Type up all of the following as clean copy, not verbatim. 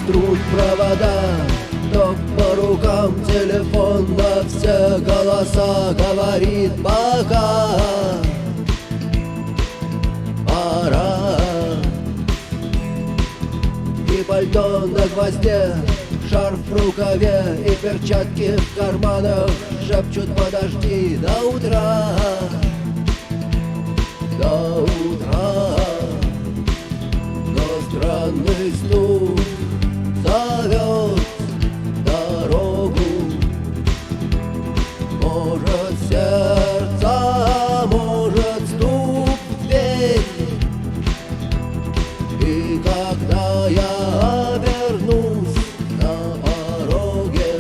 трут провода, ток по рукам, телефон на все голоса говорит пока. Пора. И пальто на гвозде, шарф в рукаве и перчатки в карманах шепчут: подожди до утра, до утра. Но странный стук зовет дорогу. Может, сердце, может, стук в дверь. И когда я обернусь на пороге,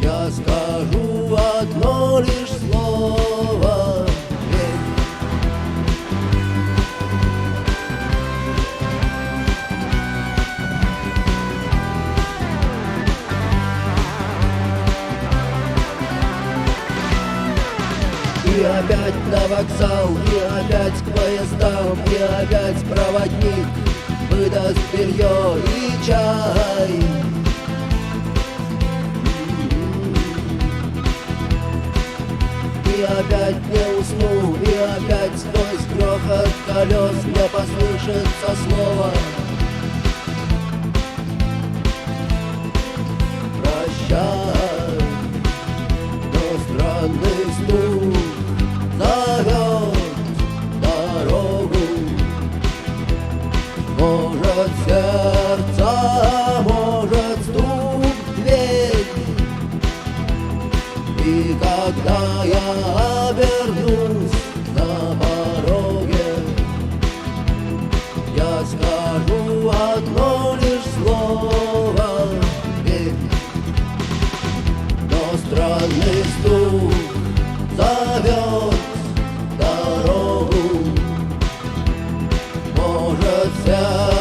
я скажу одно лишь слово: верь. И опять на вокзал, и опять к поездам, и опять проводник выдаст белье и чай. И опять не усну, и опять сквозь грохот колес мне послышится слово: прощай. Но странный стук зовет дорогу. Может, сердце, может, стук в дверь. И когда я обернусь на пороге, я скажу одно лишь слово: верь. Но странный стук зовет дорогу. Может, сердце